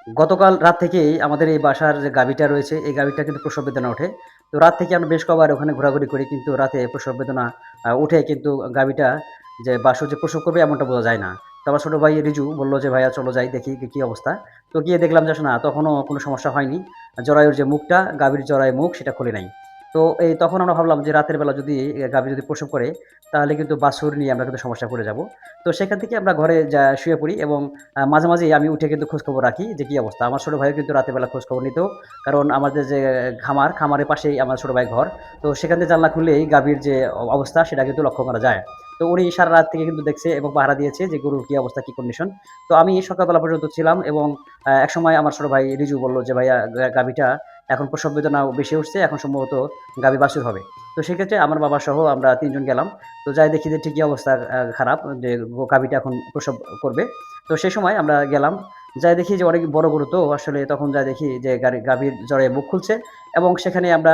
গতকাল রাত থেকেই আমাদের এই বাসার যে গাভীটা রয়েছে, এই গাভীটা কিন্তু প্রসব বেদনা ওঠে। তো রাত থেকে আমরা বেশ কবার ওখানে ঘোরাঘুরি করি কিন্তু রাতে প্রসব বেদনা উঠে কিন্তু গাভীটা যে বাছুর যে প্রসব করবে এমনটা বোঝা যায় না। তো আমার ছোট ভাই রিজু বলল যে, "ভাইয়া চলো যাই দেখি কি অবস্থা?" তো গিয়ে দেখলাম যে না তখনও কোনো সমস্যা হয়নি। জরায়ুর যে মুখটা, গাভীর জরায়ু মুখ সেটা খুলে নাই। তো তখন আমরা ভাবলাম যে রাতের বেলা যদি গাভী যদি প্রসব করে তাহলে কিন্তু বাছুর নিয়ে আমরা কিন্তু সমস্যায় পড়ে যাবো। তো সেখান থেকে আমরা ঘরে শুয়ে পড়ি এবং মাঝে, মাঝেই আমি উঠে কিন্তু খোঁজখবর রাখি যে কি অবস্থা। আমার ছোট ভাইও কিন্তু রাতের বেলা খোঁজখবর নিত। কারণ আমাদের যে খামারের পাশেই আমার ছোট ভাইয়ের ঘর। তো সেখান থেকে জানলা খুললেই গাভীর যে অবস্থা সেটা কিন্তু লক্ষ্য করা যায়। তো উনি সারারাত থেকে কিন্তু দেখছে এবং পাহারা দিয়েছে যে গরুর কি অবস্থা, কি কন্ডিশন। তো আমি সকালবেলা পর্যন্ত ছিলাম এবং একসময় আমার ছোট ভাই রিজু বলল যে, "ভাইয়া গাভীটা এখন প্রসব বেদনা বেশি উঠছে। এখন সম্ভবত গাভী বাছুর হবে।" তো সেক্ষেত্রে আমার বাবাসহ আমরা ৩ জন গেলাম। তো যাই দেখি যে ঠিকই অবস্থা খারাপ যে গাভীটা এখন প্রসব করবে। তো সেই সময় আমরা গেলাম। যাই দেখি যে অনেক বড় গরু তো আসলে তখন যাই দেখি যে গাভীর জরায়ু মুখ খুলছে এবং সেখানে আমরা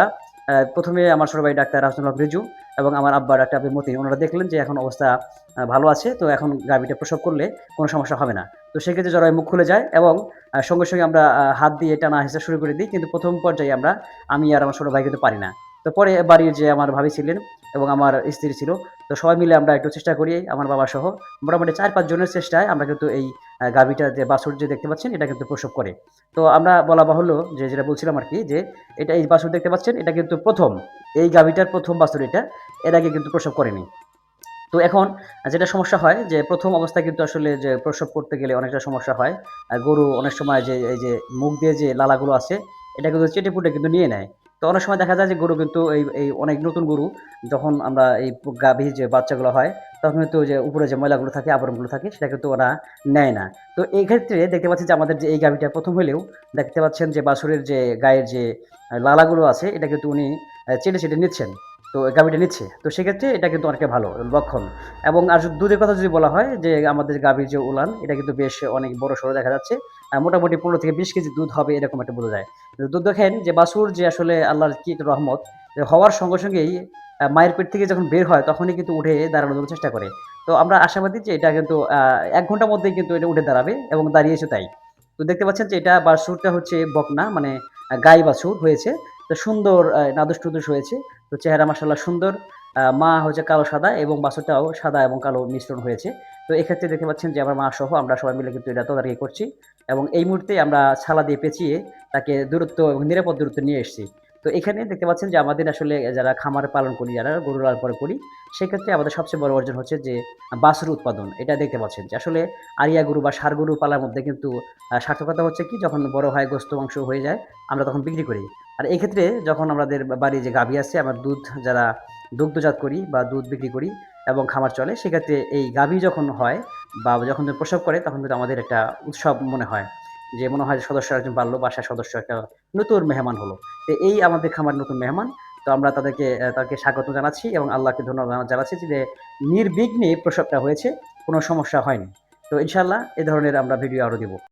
১ম এ আমার ছোট ভাই ডাক্তার রাসেল হক রিজু এবং আমার আব্বা ডাক্তার আব্দুল মতিন উনারা দেখলেন যে এখন অবস্থা ভালো আছে। তো এখন গাভীটা প্রসব করলে কোনো সমস্যা হবে না। তো সেক্ষেত্রে জরায়ু মুখ খুলে যায় এবং সঙ্গে, সঙ্গে আমরা হাত দিয়ে টানা-হেঁচড়া শুরু করে দিই। কিন্তু ১ম পর্যায়ে আমি আর আমার ছোট ভাই কিন্তু পারি না। তো পরে বাড়ির যে আমার ভাবি ছিলেন এবং আমার স্ত্রী ছিল। তো সবাই মিলে আমরা একটু চেষ্টা করি আমার বাবাসহ। মোটামুটি ৪-৫ জনের চেষ্টায় আমরা কিন্তু এই গাভীটা যে বাছুর যে দেখতে পাচ্ছেন এটা কিন্তু প্রসব করে। তো আমরা বলা বাহুল্য যে যেটা বলছিলাম আরকি যে এই বাছুর দেখতে পাচ্ছেন এটা কিন্তু ১ম এই গাভীটার ১ম বাছুর এটা। এর আগে কিন্তু প্রসব করেনি। তো এখন যেটা সমস্যা হয় যে ১ম অবস্থায় কিন্তু আসলে যে প্রসব করতে গেলে অনেকটা সমস্যা হয়। গরু অনেক সময় যে এই যে মুখ দিয়ে যে লালাগুলো আছে এটা কিন্তু চেটেপুটে কিন্তু নিয়ে নেয়। তো অনেক সময় দেখা যায় যে গরু কিন্তু এই অনেক নতুন গরু যখন আমরা এই গাভীর যে বাচ্চাগুলো হয় তখন কিন্তু ওই যে উপরে যে ময়লাগুলো থাকে, আবরণগুলো থাকে সেটা কিন্তু ওরা নেয় না। তো এই ক্ষেত্রে দেখতে পাচ্ছি যে আমাদের যে এই গাভীটা ১ম হইলেও দেখতে পাচ্ছেন যে বাছুরের যে গায়ের যে লালাগুলো আছে এটা কিন্তু উনি চেটে নিচ্ছেন। তো গাভীটা নিচ্ছে। তো সেক্ষেত্রে এটা কিন্তু অনেকটা ভালো লক্ষণ। এবং আর দুধের কথা যদি বলা হয় যে আমাদের গাভীর যে উলান এটা কিন্তু বেশ অনেক বড়সড় দেখা যাচ্ছে। মোটামুটি ১৫ থেকে ২০ কেজি দুধ হবে এরকম একটা বোঝা যায়। দুধ দেখেন যে বাছুর যে আসলে আল্লাহর কি একটা রহমত যে হওয়ার সঙ্গে সঙ্গেই মায়ের পেট থেকে যখন বের হয় তখনই কিন্তু উঠে দাঁড়ানোর জন্য চেষ্টা করে। তো আমরা আশাবাদী যে এটা কিন্তু ১ ঘন্টার মধ্যেই কিন্তু এটা উঠে দাঁড়াবে এবং দাঁড়িয়েছে তাই। তো দেখতে পাচ্ছেন যে এটা বাছুরটা হচ্ছে বকনা মানে গাই বাছুর হয়েছে। তো সুন্দর নাদুস-নুদুস হয়েছে। তো চেহারা মাশাআল্লাহ সুন্দর। মা হচ্ছে কালো সাদা এবং বাছুরটাও সাদা এবং কালো মিশ্রণ হয়েছে। তো এক্ষেত্রে দেখতে পাচ্ছেন যে আমার মা সহ আমরা সবাই মিলে কিন্তু এটা তদারকি করছি। এবং এই মুহূর্তে আমরা ছালা দিয়ে পেঁচিয়ে তাকে দূরত্ব এবং নিরাপদ দূরত্বে নিয়ে এসেছি। তো এখানে দেখতে পাচ্ছেন যে আমাদের আসলে যারা খামার পালন করি, যারা গরু লালন পালন করি, সেক্ষেত্রে আমাদের সবচেয়ে বড় অর্জন হচ্ছে যে বাছুর উৎপাদন। এটা দেখতে পাচ্ছেন যে আসলে আড়িয়া গরু বা ষাঁড় গরু পালার মধ্যে কিন্তু সার্থকতা হচ্ছে কি যখন বড় হয় গোস্ত মাংস হয়ে যায়, আমরা তখন বিক্রি করি। আর এক্ষেত্রে যখন আমাদের বাড়ি যে গাভী আছে, আমরা দুধ যারা দুগ্ধজাত করি বা দুধ বিক্রি করি এবং খামার চলে, সেক্ষেত্রে এই গাভী যখন হয় বা যখন প্রসব করে তখন কিন্তু আমাদের একটা উৎসব মনে হয়। যে মনে হয় যে সদস্য একজন বাড়লো, বাসার সদস্য একটা নতুন মেহমান হলো। তো এই আমাদের খামার নতুন মেহমান। তো আমরা তাদেরকে স্বাগত জানাচ্ছি এবং আল্লাহকে ধন্যবাদ জানাচ্ছি যে নির্বিঘ্নে প্রসবটা হয়েছে, কোনো সমস্যা হয়নি। তো ইনশাআল্লাহ এ ধরনের আমরা ভিডিও আরো দিব।